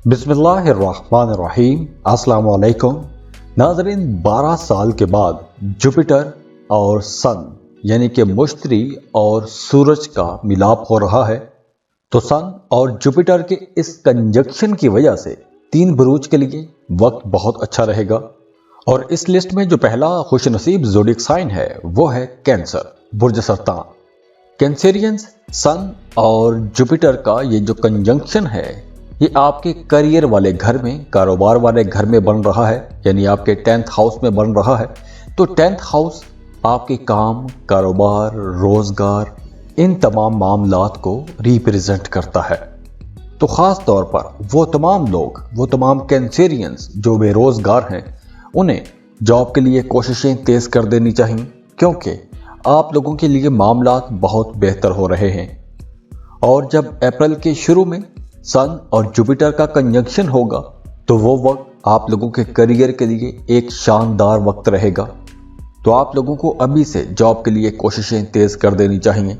बिस्मिल्लाहिर्रहमानिर्रहीम। अस्सलाम वालेकुम नाज़रीन। 12 साल के बाद जुपिटर और सन यानी कि मुश्तरी और सूरज का मिलाप हो रहा है। तो सन और जुपिटर के इस कंजक्शन की वजह से 3 बुरूज के लिए वक्त बहुत अच्छा रहेगा। और इस लिस्ट में जो पहला खुशनसीब ज़ोडिक साइन है वो है कैंसर, बुर्ज सरतान। कैंसेरियंस सन और जुपिटर का ये जो कंजंक्शन है ये आपके करियर वाले घर में, कारोबार वाले घर में बन रहा है, यानी आपके 10th हाउस में बन रहा है। तो 10th हाउस आपके काम, कारोबार, रोजगार, इन तमाम मामलात को रिप्रेजेंट करता है। तो ख़ास तौर पर वो तमाम लोग, वो तमाम कैंसेरियंस जो बेरोज़गार हैं, उन्हें जॉब के लिए कोशिशें तेज़ कर देनी चाहिए, क्योंकि आप लोगों के लिए मामलात बहुत बेहतर हो रहे हैं। और जब अप्रैल के शुरू में सन और जुपिटर का कंजंक्शन होगा तो वो वक्त आप लोगों के करियर के लिए एक शानदार वक्त रहेगा। तो आप लोगों को अभी से जॉब के लिए कोशिशें तेज़ कर देनी चाहिए।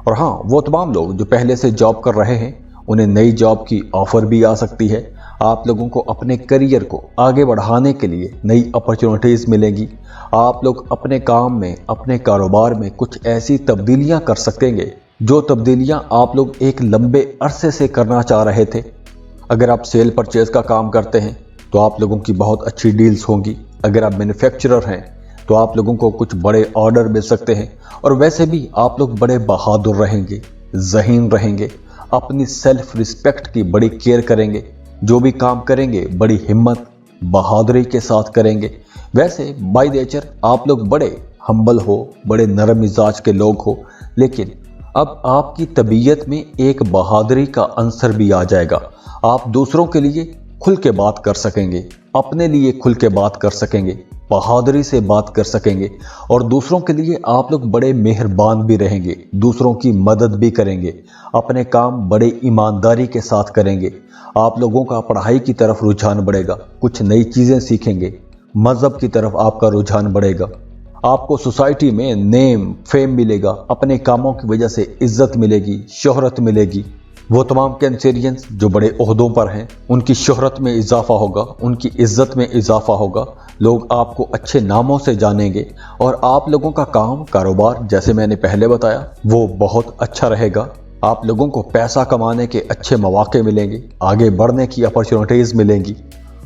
और हाँ, वो तमाम लोग जो पहले से जॉब कर रहे हैं उन्हें नई जॉब की ऑफ़र भी आ सकती है। आप लोगों को अपने करियर को आगे बढ़ाने के लिए नई अपॉर्चुनिटीज़ मिलेंगी। आप लोग अपने काम में, अपने कारोबार में कुछ ऐसी तब्दीलियां कर सकेंगे जो तब्दीलियां आप लोग एक लंबे अरसे से करना चाह रहे थे। अगर आप सेल परचेज का काम करते हैं तो आप लोगों की बहुत अच्छी डील्स होंगी। अगर आप मैन्युफैक्चरर हैं तो आप लोगों को कुछ बड़े ऑर्डर मिल सकते हैं। और वैसे भी आप लोग बड़े बहादुर रहेंगे, ज़हीन रहेंगे, अपनी सेल्फ रिस्पेक्ट की बड़ी केयर करेंगे। जो भी काम करेंगे बड़ी हिम्मत, बहादुरी के साथ करेंगे। वैसे बाय नेचर आप लोग बड़े हम्बल हो, बड़े नरम मिजाज के लोग हो, लेकिन अब आपकी तबीयत में एक बहादुरी का अंसर भी आ जाएगा। आप दूसरों के लिए खुल के बात कर सकेंगे, अपने लिए खुल के बात कर सकेंगे, बहादुरी से बात कर सकेंगे। और दूसरों के लिए आप लोग बड़े मेहरबान भी रहेंगे, दूसरों की मदद भी करेंगे, अपने काम बड़े ईमानदारी के साथ करेंगे। आप लोगों का पढ़ाई की तरफ रुझान बढ़ेगा, कुछ नई चीज़ें सीखेंगे, मज़हब की तरफ आपका रुझान बढ़ेगा। आपको सोसाइटी में नेम, फेम मिलेगा, अपने कामों की वजह से इज्जत मिलेगी, शोहरत मिलेगी। वो तमाम कैंसेरियंस जो बड़े ओहदों पर हैं उनकी शोहरत में इजाफा होगा, उनकी इज्जत में इजाफा होगा। लोग आपको अच्छे नामों से जानेंगे और आप लोगों का काम, कारोबार, जैसे मैंने पहले बताया, वो बहुत अच्छा रहेगा। आप लोगों को पैसा कमाने के अच्छे मौके मिलेंगे, आगे बढ़ने की अपॉर्चुनिटीज़ मिलेंगी।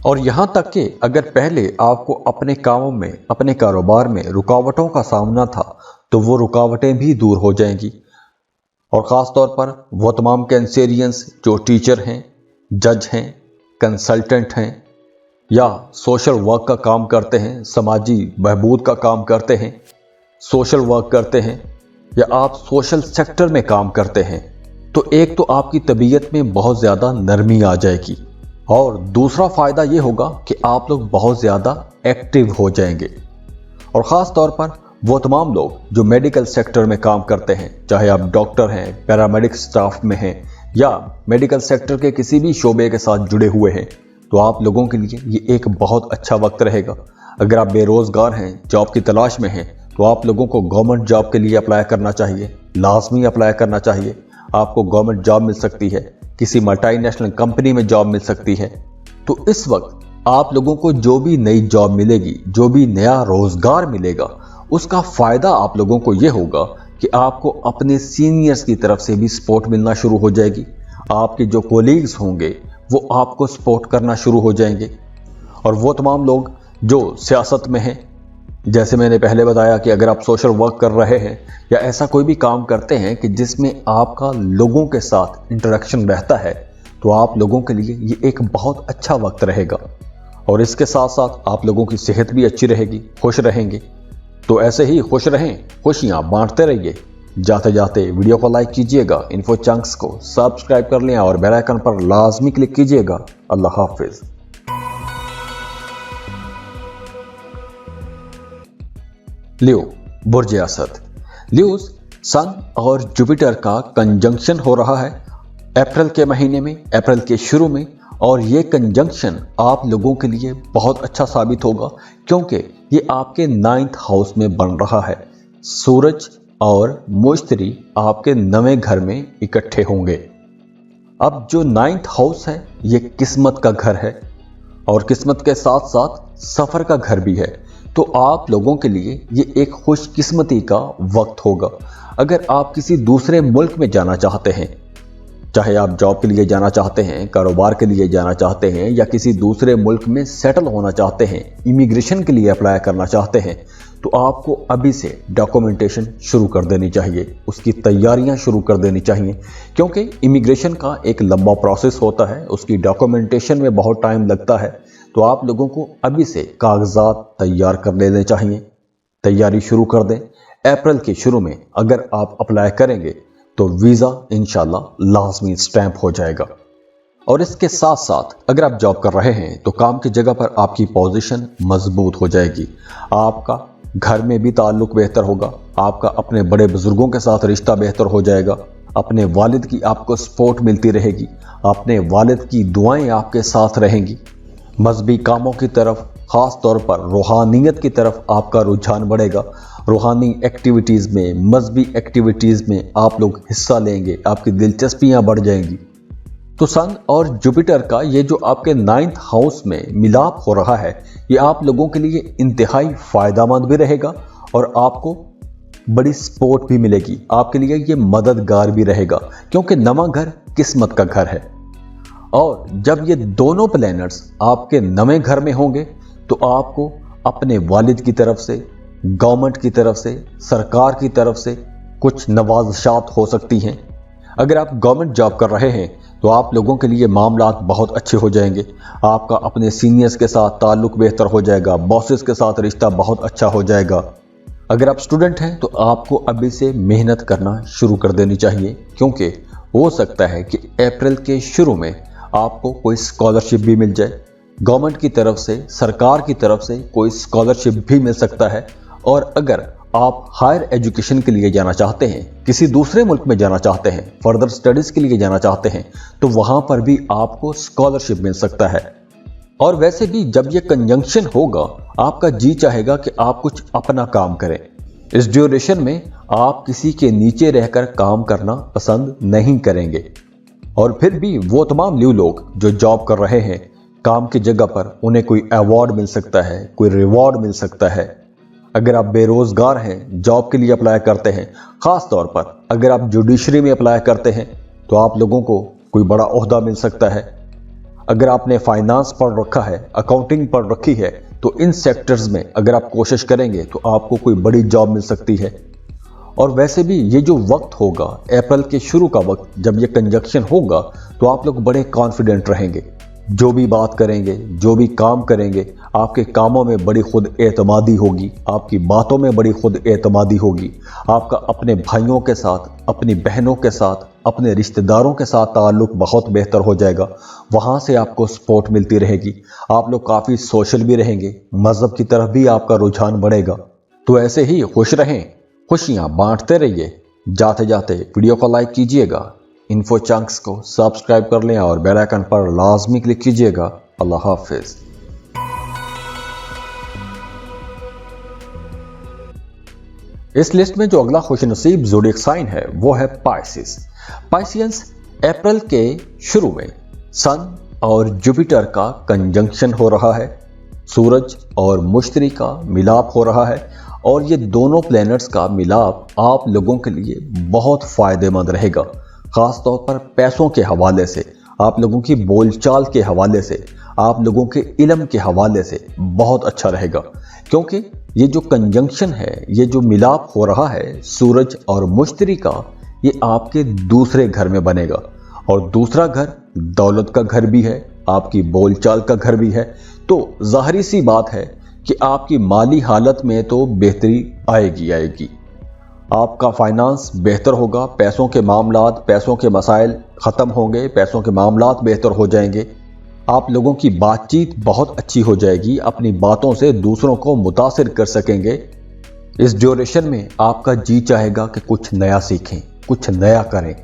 और यहाँ तक कि अगर पहले आपको अपने कामों में, अपने कारोबार में रुकावटों का सामना था तो वो रुकावटें भी दूर हो जाएंगी। और ख़ास तौर पर वो तमाम कैंसेरियंस जो टीचर हैं, जज हैं, कंसल्टेंट हैं या सोशल वर्क का काम करते हैं, समाजी बहबूद का काम करते हैं, सोशल वर्क करते हैं, या आप सोशल सेक्टर में काम करते हैं, तो एक तो आपकी तबीयत में बहुत ज़्यादा नरमी आ जाएगी और दूसरा फ़ायदा ये होगा कि आप लोग बहुत ज़्यादा एक्टिव हो जाएंगे। और ख़ास तौर पर वो तमाम लोग जो मेडिकल सेक्टर में काम करते हैं, चाहे आप डॉक्टर हैं, पैरामेडिक स्टाफ में हैं या मेडिकल सेक्टर के किसी भी शोबे के साथ जुड़े हुए हैं, तो आप लोगों के लिए ये एक बहुत अच्छा वक्त रहेगा। अगर आप बेरोज़गार हैं, जॉब की तलाश में हैं, तो आप लोगों को गवर्नमेंट जॉब के लिए अप्लाई करना चाहिए, लाजमी अप्लाई करना चाहिए। आपको गवर्नमेंट जॉब मिल सकती है, किसी मल्टीनेशनल कंपनी में जॉब मिल सकती है। तो इस वक्त आप लोगों को जो भी नई जॉब मिलेगी, जो भी नया रोज़गार मिलेगा, उसका फ़ायदा आप लोगों को ये होगा कि आपको अपने सीनियर्स की तरफ से भी सपोर्ट मिलना शुरू हो जाएगी। आपके जो कोलीग्स होंगे वो आपको सपोर्ट करना शुरू हो जाएंगे। और वो तमाम लोग जो सियासत में हैं, जैसे मैंने पहले बताया कि अगर आप सोशल वर्क कर रहे हैं या ऐसा कोई भी काम करते हैं कि जिसमें आपका लोगों के साथ इंटरेक्शन रहता है, तो आप लोगों के लिए ये एक बहुत अच्छा वक्त रहेगा। और इसके साथ साथ आप लोगों की सेहत भी अच्छी रहेगी, खुश रहेंगे। तो ऐसे ही खुश रहें, खुशियाँ बांटते रहिए। जाते जाते वीडियो को लाइक कीजिएगा, इन्फो चंक्स को सब्सक्राइब कर लें और बेल आइकन पर लाजमी क्लिक कीजिएगा। अल्लाह हाफिज। लियो, बुर्ज असद। लियोस सन और जुपिटर का कंजंक्शन हो रहा है अप्रैल के महीने में, अप्रैल के शुरू में। और ये कंजंक्शन आप लोगों के लिए बहुत अच्छा साबित होगा, क्योंकि ये आपके 9th हाउस में बन रहा है। सूरज और मुश्तरी आपके नवे घर में इकट्ठे होंगे। अब जो 9th हाउस है ये किस्मत का घर है और किस्मत के साथ साथ सफर का घर भी है। तो आप लोगों के लिए ये एक खुशकिस्मती का वक्त होगा। अगर आप किसी दूसरे मुल्क में जाना चाहते हैं, चाहे आप जॉब के लिए जाना चाहते हैं, कारोबार के लिए जाना चाहते हैं या किसी दूसरे मुल्क में सेटल होना चाहते हैं, इमिग्रेशन के लिए अप्लाई करना चाहते हैं, तो आपको अभी से डॉक्यूमेंटेशन शुरू कर देनी चाहिए, उसकी तैयारियां शुरू कर देनी चाहिए, क्योंकि इमिग्रेशन का एक लंबा प्रोसेस होता है, उसकी डॉक्यूमेंटेशन में बहुत टाइम लगता है। तो आप लोगों को अभी से कागजात तैयार कर लेने चाहिए, तैयारी शुरू कर दें। अप्रैल के शुरू में अगर आप अप्लाई करेंगे तो वीज़ा इंशाल्लाह लाजमी स्टैंप हो जाएगा। और इसके साथ साथ अगर आप जॉब कर रहे हैं तो काम की जगह पर आपकी पोजीशन मजबूत हो जाएगी, आपका घर में भी ताल्लुक बेहतर होगा, आपका अपने बड़े बुजुर्गों के साथ रिश्ता बेहतर हो जाएगा, अपने वालिद की आपको सपोर्ट मिलती रहेगी, अपने वालिद की दुआएं आपके साथ रहेंगी। मजहबी कामों की तरफ, ख़ास तौर पर रूहानियत की तरफ आपका रुझान बढ़ेगा। रूहानी एक्टिविटीज़ में, मजहबी एक्टिविटीज़ में आप लोग हिस्सा लेंगे, आपकी दिलचस्पियां बढ़ जाएंगी। तो सन और जुपिटर का ये जो आपके 9th हाउस में मिलाप हो रहा है, ये आप लोगों के लिए इंतहाई फ़ायदेमंद भी रहेगा और आपको बड़ी सपोर्ट भी मिलेगी, आपके लिए ये मददगार भी रहेगा, क्योंकि नवा घर किस्मत का घर है। और जब ये दोनों प्लैनेट्स आपके नवे घर में होंगे तो आपको अपने वालिद की तरफ से, गवर्नमेंट की तरफ से, सरकार की तरफ से कुछ नवाज़शात हो सकती हैं। अगर आप गवर्नमेंट जॉब कर रहे हैं तो आप लोगों के लिए मामलात बहुत अच्छे हो जाएंगे, आपका अपने सीनियर्स के साथ ताल्लुक बेहतर हो जाएगा, बॉसेस के साथ रिश्ता बहुत अच्छा हो जाएगा। अगर आप स्टूडेंट हैं तो आपको अभी से मेहनत करना शुरू कर देनी चाहिए, क्योंकि हो सकता है कि अप्रैल के शुरू में आपको कोई स्कॉलरशिप भी मिल जाए, गवर्नमेंट की तरफ से, सरकार की तरफ से कोई स्कॉलरशिप भी मिल सकता है। और अगर आप हायर एजुकेशन के लिए जाना चाहते हैं, किसी दूसरे मुल्क में जाना चाहते हैं, फर्दर स्टडीज के लिए जाना चाहते हैं, तो वहां पर भी आपको स्कॉलरशिप मिल सकता है। और वैसे भी जब ये कंजंक्शन होगा, आपका जी चाहेगा कि आप कुछ अपना काम करें। इस ड्यूरेशन में आप किसी के नीचे रहकर काम करना पसंद नहीं करेंगे। और फिर भी वो तमाम न्यू लोग जो जॉब कर रहे हैं, काम की जगह पर उन्हें कोई अवार्ड मिल सकता है, कोई रिवॉर्ड मिल सकता है। अगर आप बेरोजगार हैं, जॉब के लिए अप्लाई करते हैं, ख़ास तौर पर अगर आप जुडिशरी में अप्लाई करते हैं तो आप लोगों को कोई बड़ा ओहदा मिल सकता है। अगर आपने फाइनेंस पढ़ रखा है, अकाउंटिंग पढ़ रखी है, तो इन सेक्टर्स में अगर आप कोशिश करेंगे तो आपको कोई बड़ी जॉब मिल सकती है। और वैसे भी ये जो वक्त होगा, अप्रैल के शुरू का वक्त, जब ये कंजक्शन होगा तो आप लोग बड़े कॉन्फिडेंट रहेंगे, जो भी बात करेंगे, जो भी काम करेंगे, आपके कामों में बड़ी खुद एतमादी होगी, आपकी बातों में बड़ी खुद एतमादी होगी। आपका अपने भाइयों के साथ, अपनी बहनों के साथ, अपने रिश्तेदारों के साथ ताल्लुक बहुत बेहतर हो जाएगा, वहाँ से आपको सपोर्ट मिलती रहेगी। आप लोग काफ़ी सोशल भी रहेंगे, मज़हब की तरफ भी आपका रुझान बढ़ेगा। तो ऐसे ही खुश रहें, खुशियाँ बांटते रहिए। जाते जाते वीडियो को लाइक कीजिएगा, इन्फो चंक्स को सब्सक्राइब कर लें और बेल आइकन पर लाजमी क्लिक कीजिएगा। अल्लाह हाफिज। इस लिस्ट में जो अगला खुशनसीब ज़ोडिएक साइन है वो है पाइसिस। पाइसियंस अप्रैल के शुरू में सन और जुपिटर का कंजंक्शन हो रहा है, सूरज और मुश्तरी का मिलाप हो रहा है, और ये दोनों प्लैनेट्स का मिलाप आप लोगों के लिए बहुत फ़ायदेमंद रहेगा। ख़ास तौर पर पैसों के हवाले से, आप लोगों की बोलचाल के हवाले से, आप लोगों के इल्म के हवाले से बहुत अच्छा रहेगा, क्योंकि ये जो कंजंक्शन है, ये जो मिलाप हो रहा है सूरज और मुश्तरी का, ये आपके दूसरे घर में बनेगा। और दूसरा घर दौलत का घर भी है, आपकी बोलचाल का घर भी है। तो ज़ाहिरी सी बात है कि आपकी माली हालत में तो बेहतरी आएगी। आपका फाइनेंस बेहतर होगा, पैसों के मामलात, पैसों के मसाइल ख़त्म होंगे, पैसों के मामलात बेहतर हो जाएंगे। आप लोगों की बातचीत बहुत अच्छी हो जाएगी, अपनी बातों से दूसरों को मुतासिर कर सकेंगे। इस ड्यूरेशन में आपका जी चाहेगा कि कुछ नया सीखें, कुछ नया करें।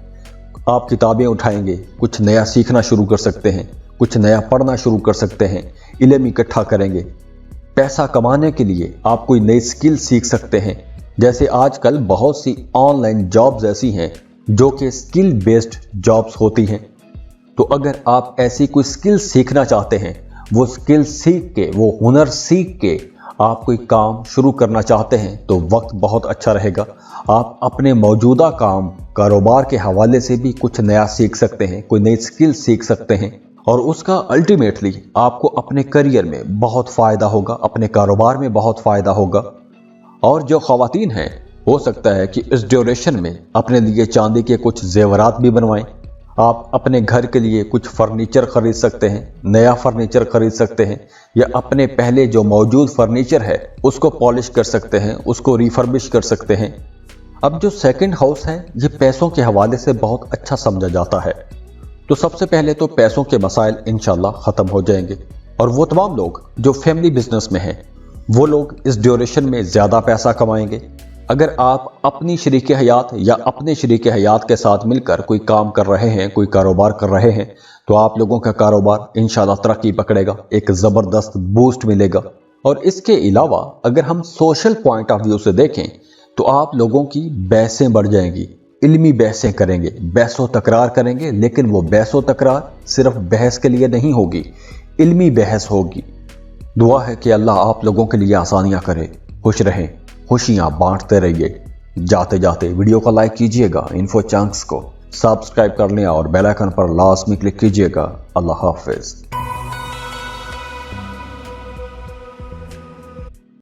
आप किताबें उठाएंगे, कुछ नया सीखना शुरू कर सकते हैं, कुछ नया पढ़ना शुरू कर सकते हैं, इल्म इकट्ठा करेंगे। पैसा कमाने के लिए आप कोई नई स्किल सीख सकते हैं। जैसे आजकल बहुत सी ऑनलाइन जॉब्स ऐसी हैं जो कि स्किल बेस्ड जॉब्स होती हैं। तो अगर आप ऐसी कोई स्किल सीखना चाहते हैं, वो स्किल सीख के, वो हुनर सीख के आप कोई काम शुरू करना चाहते हैं, तो वक्त बहुत अच्छा रहेगा। आप अपने मौजूदा काम कारोबार के हवाले से भी कुछ नया सीख सकते हैं, कोई नई स्किल सीख सकते हैं और उसका अल्टीमेटली आपको अपने करियर में बहुत फ़ायदा होगा, अपने कारोबार में बहुत फ़ायदा होगा। और जो ख़वातीन हैं, हो सकता है कि इस ड्यूरेशन में अपने लिए चांदी के कुछ जेवरात भी बनवाएं। आप अपने घर के लिए कुछ फर्नीचर खरीद सकते हैं, नया फर्नीचर खरीद सकते हैं, या अपने पहले जो मौजूद फर्नीचर है उसको पॉलिश कर सकते हैं, उसको रिफर्बिश कर सकते हैं। अब जो सेकंड हाउस है, ये पैसों के हवाले से बहुत अच्छा समझा जाता है। तो सबसे पहले तो पैसों के मसाइल इंशाल्लाह ख़त्म हो जाएंगे और वो तमाम लोग जो फैमिली बिजनेस में हैं, वो लोग इस ड्यूरेशन में ज़्यादा पैसा कमाएंगे। अगर आप अपनी शरीक हयात या अपने शरीक हयात के साथ मिलकर कोई काम कर रहे हैं, कोई कारोबार कर रहे हैं, तो आप लोगों का कारोबार इंशाल्लाह तरक्की पकड़ेगा, एक ज़बरदस्त बूस्ट मिलेगा। और इसके अलावा अगर हम सोशल पॉइंट ऑफ व्यू से देखें तो आप लोगों की बहसें बढ़ जाएंगी, इल्मी बहसें करेंगे, बहसो तकरार करेंगे, लेकिन वो बहसो तकरार सिर्फ बहस के लिए नहीं होगी, इल्मी बहस होगी। दुआ है कि अल्लाह आप लोगों के लिए आसानियां करे। खुश रहें, खुशियां बांटते रहिए। जाते जाते वीडियो को लाइक कीजिएगा, इन्फो चंक्स को सब्सक्राइब कर लें और बेल आइकन पर लास्ट में क्लिक कीजिएगा। अल्लाह हाफिज।